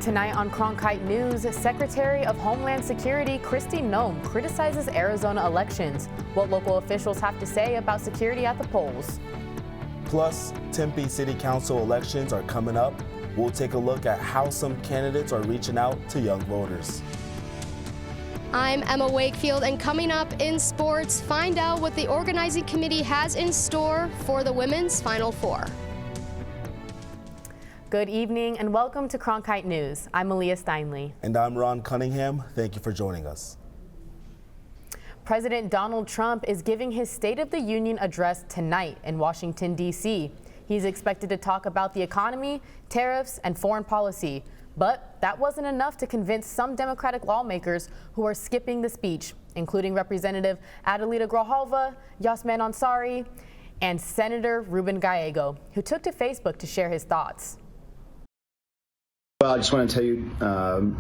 Tonight on Cronkite News, Secretary of Homeland Security Kristi Noem criticizes Arizona elections. What local officials have to say about security at the polls. Plus, Tempe City Council elections are coming up. We'll take a look at how some candidates are reaching out to young voters. I'm Emma Wakefield, and coming up in sports, find out what the organizing committee has in store for the Women's Final Four. Good evening and welcome to Cronkite News. I'm Malia Steinley. And I'm Ron Cunningham. Thank you for joining us. President Donald Trump is giving his State of the Union address tonight in Washington, D.C. He's expected to talk about the economy, tariffs, and foreign policy. But that wasn't enough to convince some Democratic lawmakers who are skipping the speech, including Representative Adelita Grijalva, Yasmin Ansari, and Senator Ruben Gallego, who took to Facebook to share his thoughts. Well, I just want to tell you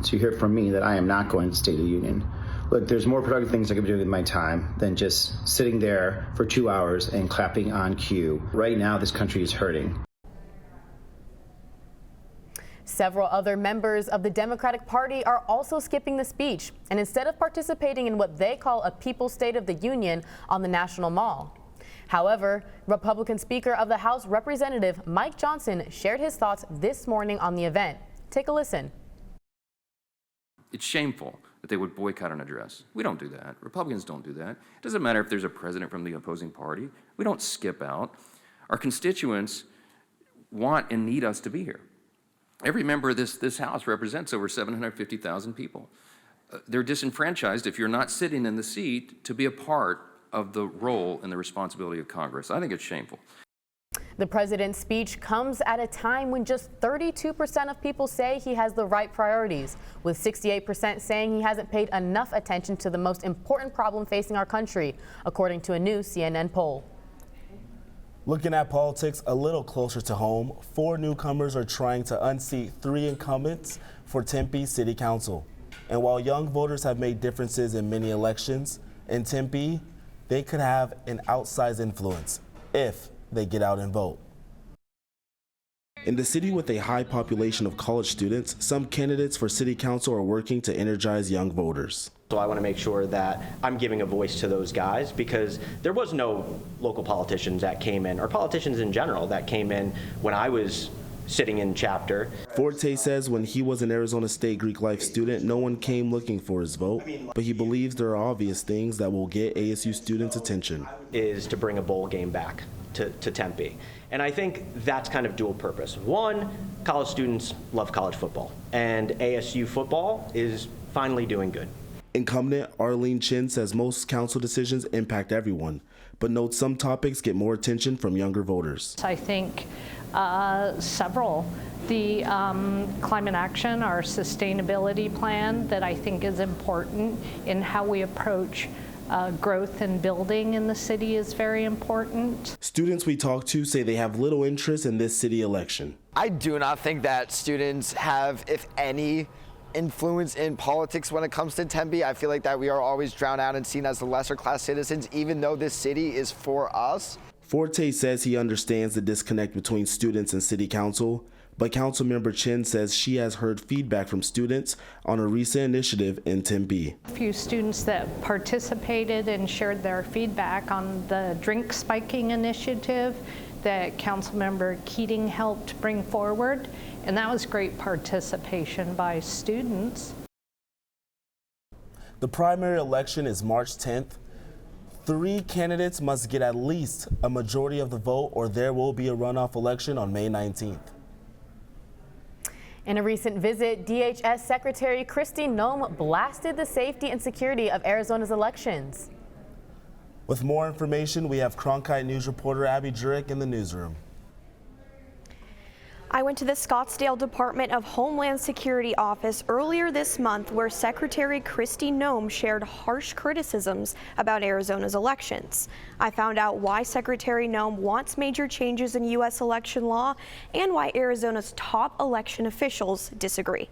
to hear from me that I am not going to State of the Union. Look, there's more productive things I could be doing with my time than just sitting there for 2 hours and clapping on cue. Right now, this country is hurting. Several other members of the Democratic Party are also skipping the speech, and instead of participating in what they call a People's State of the Union on the National Mall. However, Republican Speaker of the House Representative Mike Johnson shared his thoughts this morning on the event. Take a listen. It's shameful that they would boycott an address. We don't do that. Republicans don't do that. It doesn't matter if there's a president from the opposing party. We don't skip out. Our constituents want and need us to be here. Every member of this House represents over 750,000 people. They're disenfranchised if you're not sitting in the seat to be a part of the role and the responsibility of Congress. I think it's shameful. The president's speech comes at a time when just 32% of people say he has the right priorities, with 68% saying he hasn't paid enough attention to the most important problem facing our country, according to a new CNN poll. Looking at politics a little closer to home, 4 newcomers are trying to unseat 3 incumbents for Tempe City Council. And while young voters have made differences in many elections, in Tempe, they could have an outsized influence if they get out and vote. In the city with a high population of college students, some candidates for city council are working to energize young voters. So I want to make sure that I'm giving a voice to those guys, because there was no local politicians that came in, or politicians in general that came in when I was sitting in chapter. Forte says when he was an Arizona State Greek life student, no one came looking for his vote, but he believes there are obvious things that will get ASU students' attention. Is to bring a bowl game back to Tempe. And I think that's kind of dual purpose. One, college students love college football, and ASU football is finally doing good. Incumbent Arlene Chin says most council decisions impact everyone, but notes some topics get more attention from younger voters. I think several. The climate action, our sustainability plan, that I think is important in how we approach growth and building in the city is very important. Students we talked to say they have little interest in this city election. I do not think that students have, if any, influence in politics when it comes to Tempe. I feel like that we are always drowned out and seen as the lesser class citizens, even though this city is for us. Forte says he understands the disconnect between students and city council, but Councilmember Chin says she has heard feedback from students on a recent initiative in Tempe. A few students that participated and shared their feedback on the drink spiking initiative that Councilmember Keating helped bring forward, and that was great participation by students. The primary election is March 10th. 3 candidates must get at least a majority of the vote, or there will be a runoff election on May 19th. In a recent visit, DHS Secretary Kristi Noem blasted the safety and security of Arizona's elections. With more information, we have Cronkite News reporter Abby Jurek in the newsroom. I went to the Scottsdale Department of Homeland Security office earlier this month, where Secretary Kristi Noem shared harsh criticisms about Arizona's elections. I found out why Secretary Noem wants major changes in U.S. election law and why Arizona's top election officials disagree.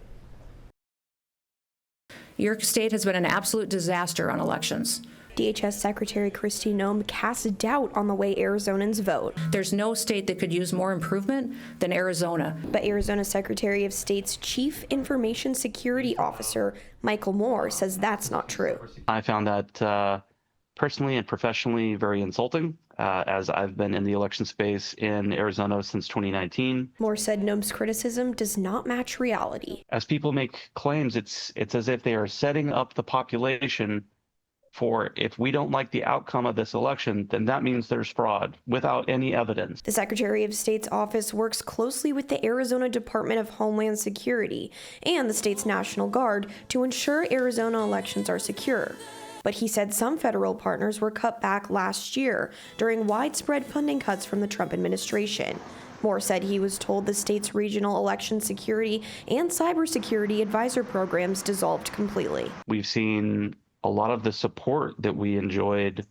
Your state has been an absolute disaster on elections. DHS Secretary Kristi Noem cast doubt on the way Arizonans vote. There's no state that could use more improvement than Arizona. But Arizona Secretary of State's Chief Information Security Officer, Michael Moore, says that's not true. I found that personally and professionally very insulting, as I've been in the election space in Arizona since 2019. Moore said Noem's criticism does not match reality. As people make claims, it's as if they are setting up the population for, if we don't like the outcome of this election, then that means there's fraud without any evidence. The Secretary of State's office works closely with the Arizona Department of Homeland Security and the state's National Guard to ensure Arizona elections are secure. But he said some federal partners were cut back last year during widespread funding cuts from the Trump administration. Moore said he was told the state's regional election security and cybersecurity advisor programs dissolved completely. We've seen a lot of the support that we enjoyed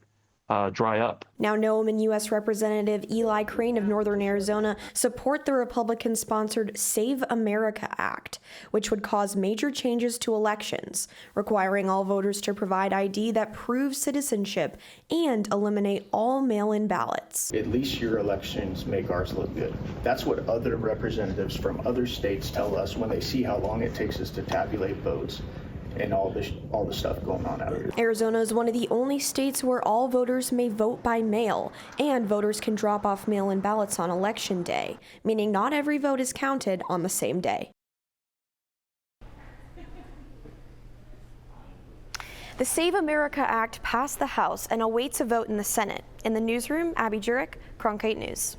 dry up. Now, Noem and U.S. Representative Eli Crane of Northern Arizona support the Republican-sponsored Save America Act, which would cause major changes to elections, requiring all voters to provide ID that proves citizenship and eliminate all mail-in ballots. At least your elections make ours look good. That's what other representatives from other states tell us when they see how long it takes us to tabulate votes and all the stuff going on out here. Arizona is one of the only states where all voters may vote by mail, and voters can drop off mail-in ballots on Election Day, meaning not every vote is counted on the same day. The Save America Act passed the House and awaits a vote in the Senate. In the newsroom, Abby Jurek, Cronkite News.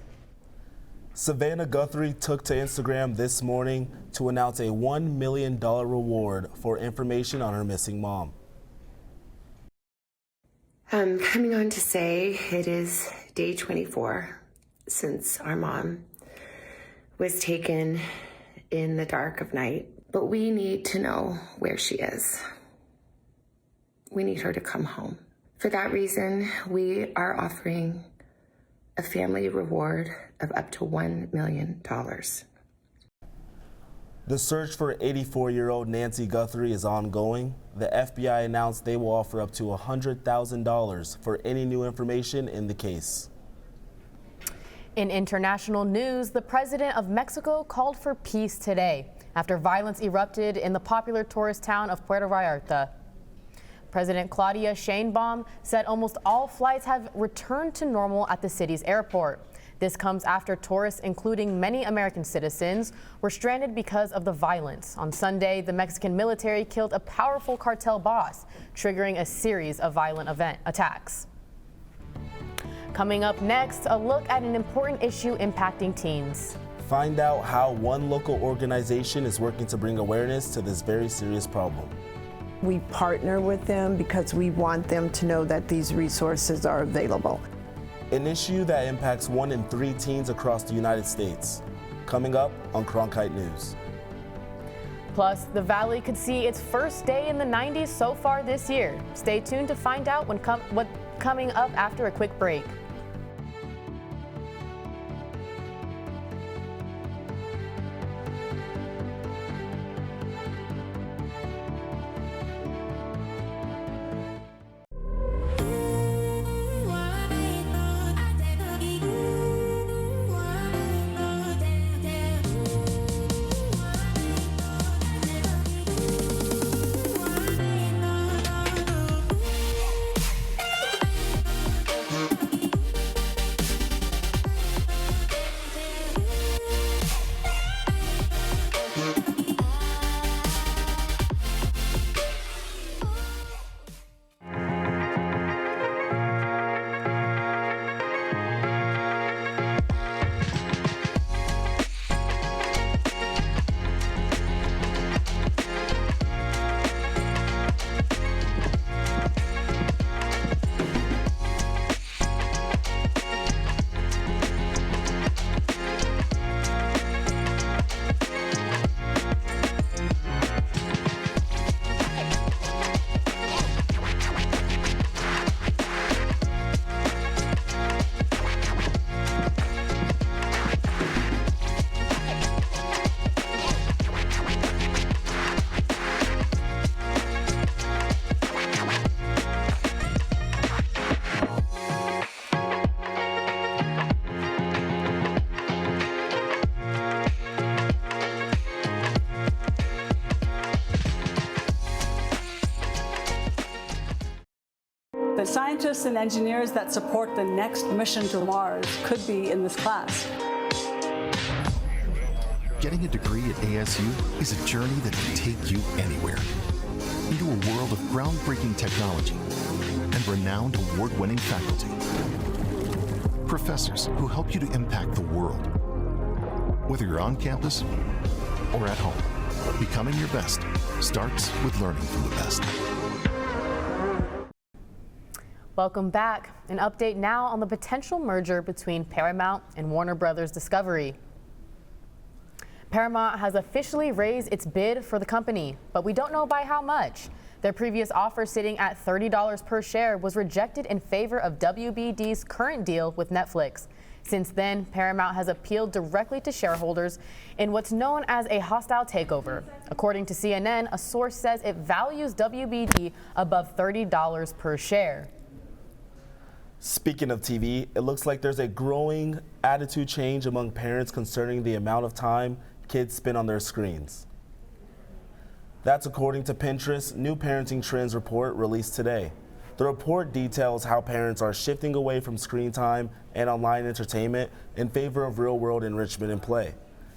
Savannah Guthrie took to Instagram this morning to announce a $1 million reward for information on her missing mom. I'm coming on to say it is day 24 since our mom was taken in the dark of night, but we need to know where she is. We need her to come home. For that reason, we are offering a family reward of up to $1 million. The search for 84-year-old Nancy Guthrie is ongoing. The FBI announced they will offer up to $100,000 for any new information in the case. In international news, the president of Mexico called for peace today after violence erupted in the popular tourist town of Puerto Vallarta. President Claudia Sheinbaum said almost all flights have returned to normal at the city's airport. This comes after tourists, including many American citizens, were stranded because of the violence. On Sunday, the Mexican military killed a powerful cartel boss, triggering a series of violent attacks. Coming up next, a look at an important issue impacting teens. Find out how one local organization is working to bring awareness to this very serious problem. We partner with them because we want them to know that these resources are available. An issue that impacts 1 in 3 teens across the United States. Coming up on Cronkite News. Plus, the Valley could see its first day in the 90s so far this year. Stay tuned to find out what's coming up after a quick break. The scientists and engineers that support the next mission to Mars could be in this class. Getting a degree at ASU is a journey that can take you anywhere. Into a world of groundbreaking technology and renowned award-winning faculty. Professors who help you to impact the world. Whether you're on campus or at home, becoming your best starts with learning from the best. Welcome back. An update now on the potential merger between Paramount and Warner Brothers Discovery. Paramount has officially raised its bid for the company, but we don't know by how much. Their previous offer, sitting at $30 per share, was rejected in favor of WBD's current deal with Netflix. Since then, Paramount has appealed directly to shareholders in what's known as a hostile takeover. According to CNN, a source says it values WBD above $30 per share. Speaking of TV, it looks like there's a growing attitude change among parents concerning the amount of time kids spend on their screens. That's according to Pinterest's new parenting trends report released today. The report details how parents are shifting away from screen time and online entertainment in favor of real-world enrichment and play.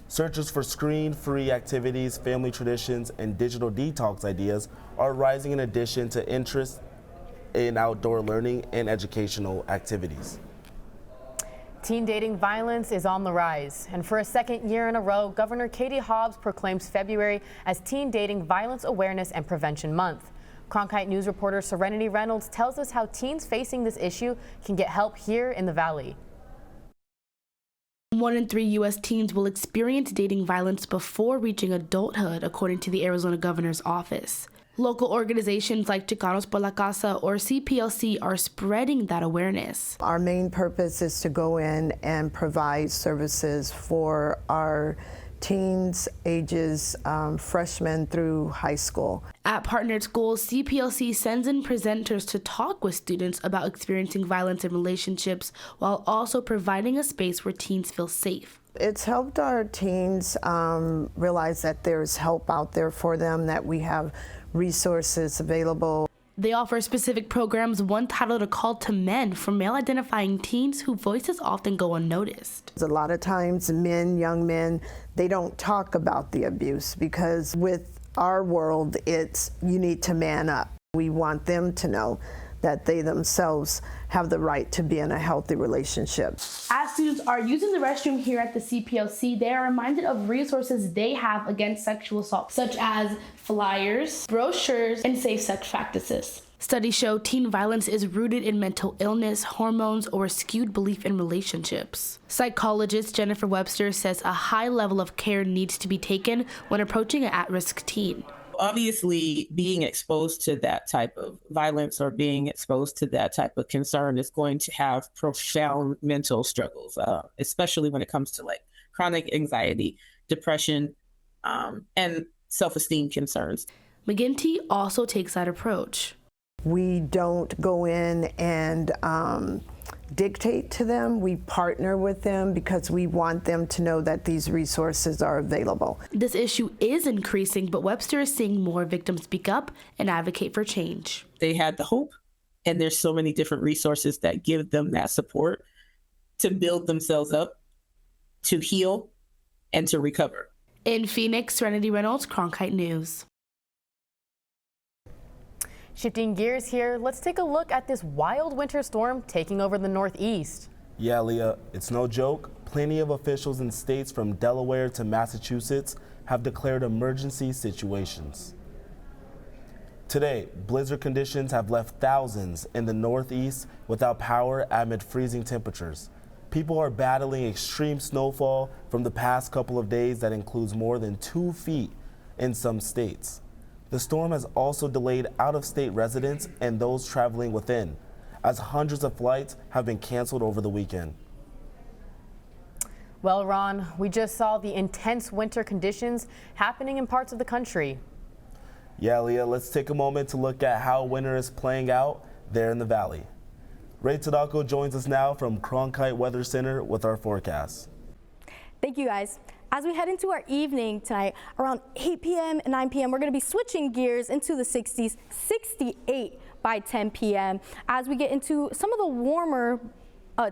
Searches for screen-free activities, family traditions, and digital detox ideas are rising in addition to interest in outdoor learning and educational activities. Teen dating violence is on the rise, and for a second year in a row, Governor Katie Hobbs proclaims February as Teen Dating Violence Awareness and Prevention Month. Cronkite News reporter Serenity Reynolds tells us how teens facing this issue can get help here in the Valley. 1 in 3 U.S. teens will experience dating violence before reaching adulthood, according to the Arizona governor's office. Local organizations like Chicanos por la Casa or CPLC are spreading that awareness. Our main purpose is to go in and provide services for our teens ages freshmen through high school. At partnered schools, CPLC sends in presenters to talk with students about experiencing violence in relationships while also providing a space where teens feel safe. It's helped our teens realize that there's help out there for them, that we have resources available. They offer specific programs, one titled A Call to Men for male-identifying teens whose voices often go unnoticed. A lot of times young men, they don't talk about the abuse because with our world, it's you need to man up. We want them to know that they themselves have the right to be in a healthy relationship. As students are using the restroom here at the CPLC, they are reminded of resources they have against sexual assault, such as flyers, brochures, and safe sex practices. Studies show teen violence is rooted in mental illness, hormones, or a skewed belief in relationships. Psychologist Jennifer Webster says a high level of care needs to be taken when approaching an at-risk teen. Obviously, being exposed to that type of violence or being exposed to that type of concern is going to have profound mental struggles, especially when it comes to like chronic anxiety, depression, and self-esteem concerns. McGinty also takes that approach. We don't go in and dictate to them. We partner with them because we want them to know that these resources are available. This issue is increasing, but Webster is seeing more victims speak up and advocate for change. They had the hope, and there's so many different resources that give them that support to build themselves up, to heal, and to recover. In Phoenix, Serenity Reynolds, Cronkite News. Shifting gears here, let's take a look at this wild winter storm taking over the Northeast. Yeah, Leah, it's no joke. Plenty of officials in states from Delaware to Massachusetts have declared emergency situations. Today, blizzard conditions have left thousands in the Northeast without power amid freezing temperatures. People are battling extreme snowfall from the past couple of days that includes more than 2 feet in some states. The storm has also delayed out-of-state residents and those traveling within, as hundreds of flights have been canceled over the weekend. Well, Ron, we just saw the intense winter conditions happening in parts of the country. Yeah, Leah, let's take a moment to look at how winter is playing out there in the valley. Ray Tadako joins us now from Cronkite Weather Center with our forecast. Thank you, guys. As we head into our evening tonight, around 8 p.m. and 9 p.m., we're going to be switching gears into the 60s, 68 by 10 p.m. As we get into some of the warmer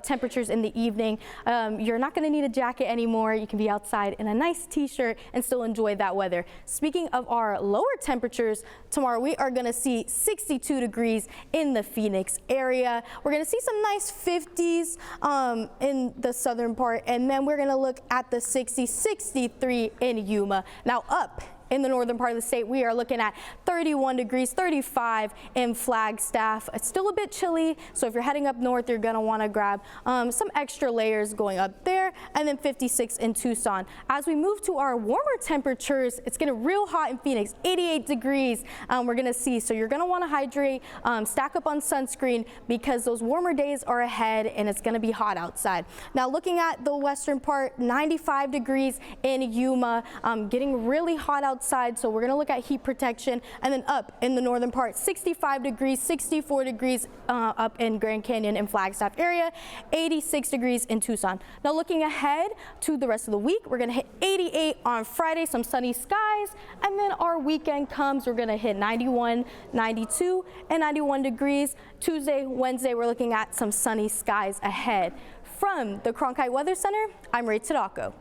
temperatures in the evening, you're not going to need a jacket anymore. You can be outside in a nice t-shirt and still enjoy that weather. Speaking of our lower temperatures, tomorrow we are going to see 62 degrees in the Phoenix area. We're going to see some nice 50s in the southern part, and then we're going to look at the 60s, 63 in Yuma. Now up in the northern part of the state, we are looking at 31 degrees, 35 in Flagstaff. It's still a bit chilly, so if you're heading up north, you're going to want to grab some extra layers going up there, and then 56 in Tucson. As we move to our warmer temperatures, it's getting real hot in Phoenix, 88 degrees we're going to see. So you're going to want to hydrate, stack up on sunscreen, because those warmer days are ahead and it's going to be hot outside. Now looking at the western part, 95 degrees in Yuma, getting really hot outside. So we're going to look at heat protection, and then up in the northern part, 65 degrees, 64 degrees up in Grand Canyon and Flagstaff area, 86 degrees in Tucson. Now looking ahead to the rest of the week, we're going to hit 88 on Friday, some sunny skies, and then our weekend comes, we're going to hit 91, 92, and 91 degrees. Tuesday, Wednesday, we're looking at some sunny skies ahead. From the Cronkite Weather Center, I'm Ray Tadako.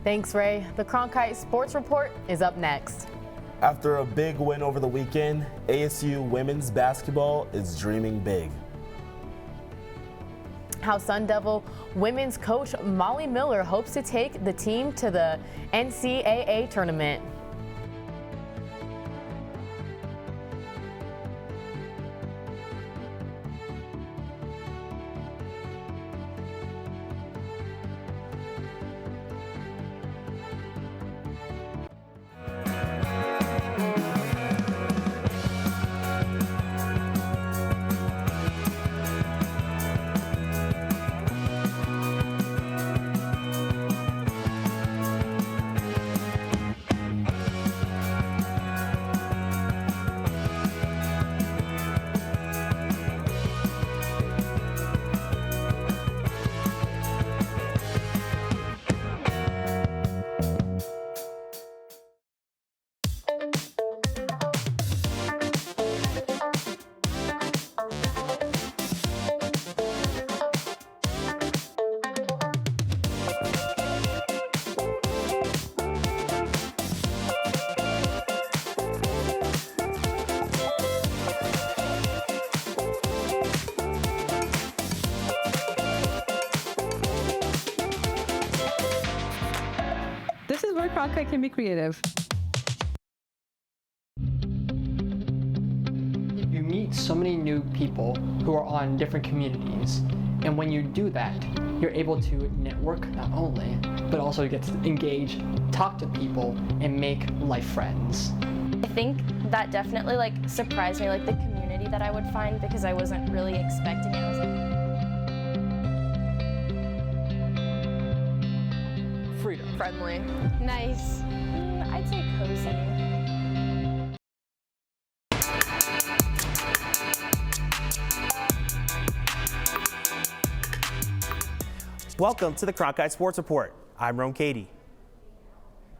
Thanks, Ray. The Cronkite Sports Report is up next. After a big win over the weekend, ASU women's basketball is dreaming big. How Sun Devil women's coach Molly Miller hopes to take the team to the NCAA tournament. This is where Cronkite can be creative. You meet so many new people who are on different communities, and when you do that, you're able to network not only, but also you get to engage, talk to people, and make life friends. I think that definitely surprised me, the community that I would find, because I wasn't really expecting it. I was like, freedom. Friendly. Nice. I'd say cozy. Welcome to the Cronkite Sports Report. I'm Rome Katie.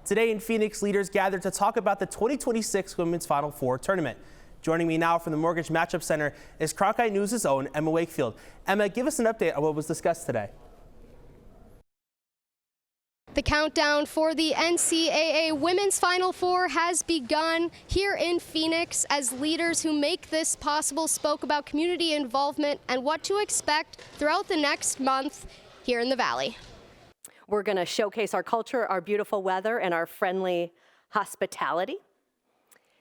Today in Phoenix, leaders gathered to talk about the 2026 Women's Final Four tournament. Joining me now from the Mortgage Matchup Center is Cronkite News' own Emma Wakefield. Emma, give us an update on what was discussed today. The countdown for the NCAA Women's Final Four has begun here in Phoenix as leaders who make this possible spoke about community involvement and what to expect throughout the next month here in the Valley. We're going to showcase our culture, our beautiful weather, and our friendly hospitality.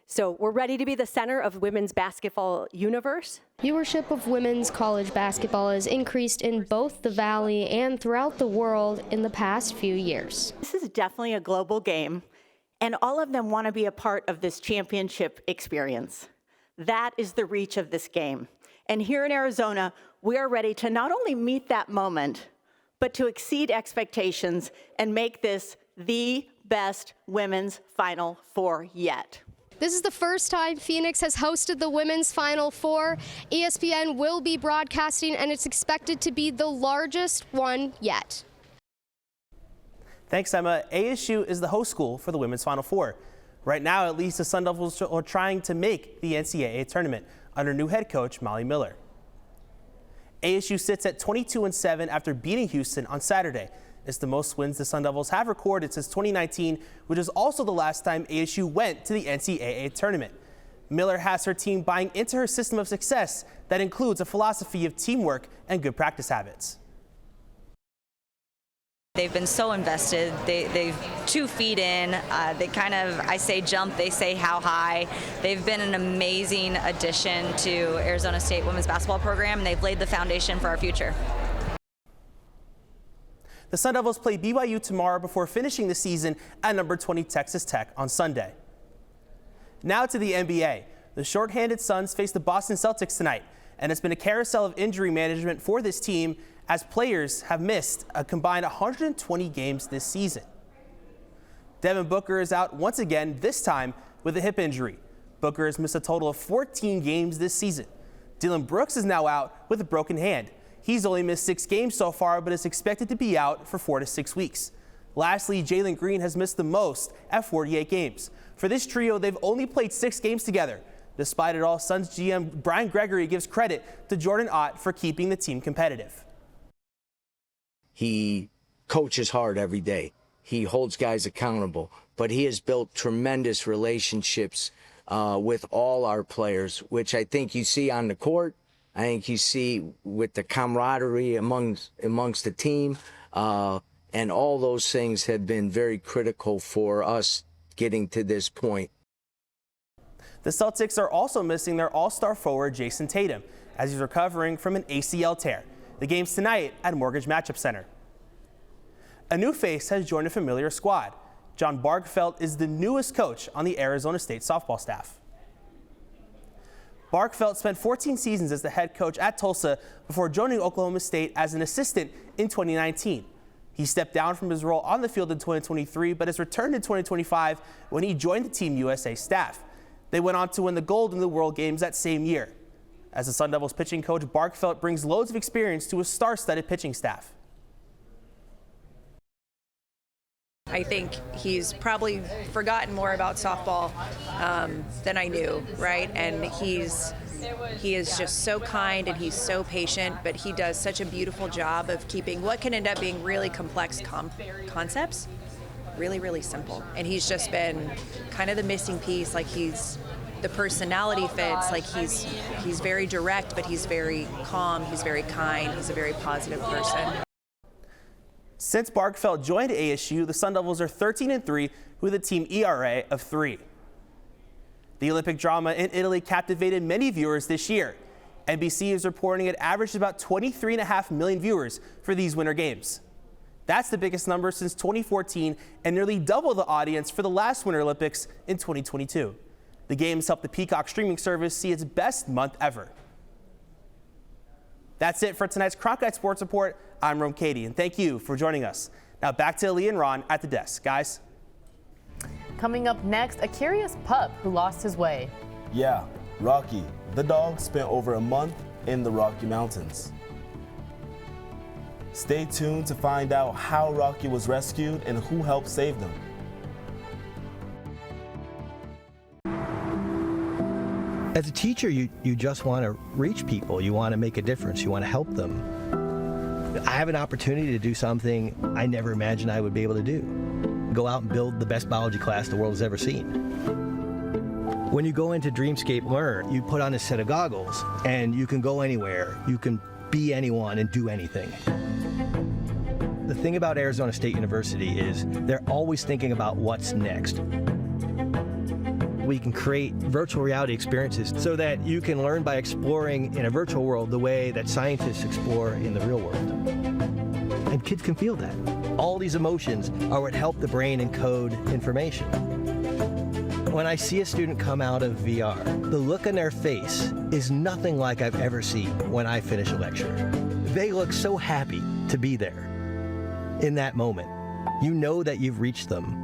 So we're ready to be the center of women's basketball universe. Viewership of women's college basketball has increased in both the Valley and throughout the world in the past few years. This is definitely a global game, and all of them want to be a part of this championship experience. That is the reach of this game. And here in Arizona, we are ready to not only meet that moment, but to exceed expectations and make this the best women's Final Four yet. This is the first time Phoenix has hosted the Women's Final Four. ESPN will be broadcasting, and it's expected to be the largest one yet. Thanks, Emma. ASU is the host school for the women's Final Four. Right now, at least, the Sun Devils are trying to make the NCAA tournament under new head coach Molly Miller. ASU sits at 22-7 after beating Houston on Saturday. It's the most wins the Sun Devils have recorded since 2019, which is also the last time ASU went to the NCAA tournament. Miller has her team buying into her system of success that includes a philosophy of teamwork and good practice habits. They've been so invested. They've 2 feet in. They kind of, I say jump, they say how high. They've been an amazing addition to Arizona State women's basketball program, and they've laid the foundation for our future. The Sun Devils play BYU tomorrow before finishing the season at number 20 Texas Tech on Sunday. Now to the NBA. The shorthanded Suns face the Boston Celtics tonight, and it's been a carousel of injury management for this team as players have missed a combined 120 games this season. Devin Booker is out once again, this time with a hip injury. Booker has missed a total of 14 games this season. Dylan Brooks is now out with a broken hand. He's only missed 6 games so far, but is expected to be out for 4 to 6 weeks. Lastly, Jalen Green has missed the most at 48 games. For this trio, they've only played 6 games together. Despite it all, Suns GM Brian Gregory gives credit to Jordan Ott for keeping the team competitive. He coaches hard every day. He holds guys accountable, but he has built tremendous relationships with all our players, which I think you see on the court. I think you see with the camaraderie amongst the team, and all those things have been very critical for us getting to this point. The Celtics are also missing their all-star forward Jason Tatum as he's recovering from an ACL tear. The game's tonight at Mortgage Matchup Center. A new face has joined a familiar squad. John Barkfeld is the newest coach on the Arizona State softball staff. Barkfeld spent 14 seasons as the head coach at Tulsa before joining Oklahoma State as an assistant in 2019. He stepped down from his role on the field in 2023, but has returned in 2025 when he joined the Team USA staff. They went on to win the gold in the World Games that same year. As the Sun Devils pitching coach, Barkfeld brings loads of experience to a star-studded pitching staff. I think he's probably forgotten more about softball than I knew, right? And he is just so kind and he's so patient, but he does such a beautiful job of keeping what can end up being really complex concepts really, really simple. And he's just been kind of the missing piece. Like the personality fits, like he's very direct, but he's very calm, he's very kind, he's a very positive person. Since Barkfeld joined ASU, the Sun Devils are 13-3 with a team ERA of 3. The Olympic drama in Italy captivated many viewers this year. NBC is reporting it averaged about 23.5 million viewers for these Winter Games. That's the biggest number since 2014 and nearly double the audience for the last Winter Olympics in 2022. The Games helped the Peacock streaming service see its best month ever. That's it for tonight's Cronkite Sports Report. I'm Rome Katie, and thank you for joining us. Now back to Ali and Ron at the desk. Guys. Coming up next, a curious pup who lost his way. Yeah, Rocky. The dog spent over a month in the Rocky Mountains. Stay tuned to find out how Rocky was rescued and who helped save them. As a teacher, you just want to reach people. You want to make a difference. You want to help them. I have an opportunity to do something I never imagined I would be able to do. Go out and build the best biology class the world has ever seen. When you go into Dreamscape Learn, you put on a set of goggles and you can go anywhere. You can be anyone and do anything. The thing about Arizona State University is they're always thinking about what's next. We can create virtual reality experiences so that you can learn by exploring in a virtual world the way that scientists explore in the real world. And kids can feel that. All these emotions are what help the brain encode information. When I see a student come out of VR, the look on their face is nothing like I've ever seen when I finish a lecture. They look so happy to be there. In that moment, you know that you've reached them.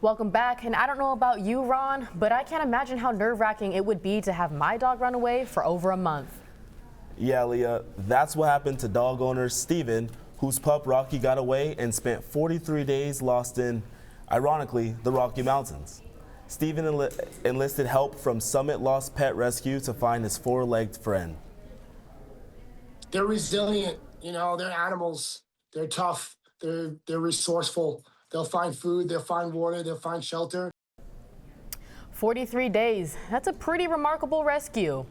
Welcome back. And I don't know about you, Ron, but I can't imagine how nerve-wracking it would be to have my dog run away for over a month. Yeah, Leah, that's what happened to dog owner Steven, whose pup Rocky got away and spent 43 days lost in, ironically, the Rocky Mountains. Steven enlisted help from Summit Lost Pet Rescue to find his four-legged friend. They're resilient, you know, they're animals. They're tough, they're resourceful. They'll find food, they'll find water, they'll find shelter. 43 days, that's a pretty remarkable rescue.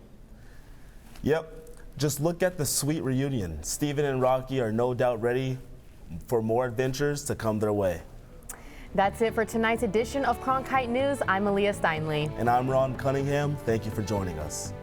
Yep, just look at the sweet reunion. Steven and Rocky are no doubt ready for more adventures to come their way. That's it for tonight's edition of Cronkite News. I'm Aaliyah Steinley. And I'm Ron Cunningham. Thank you for joining us.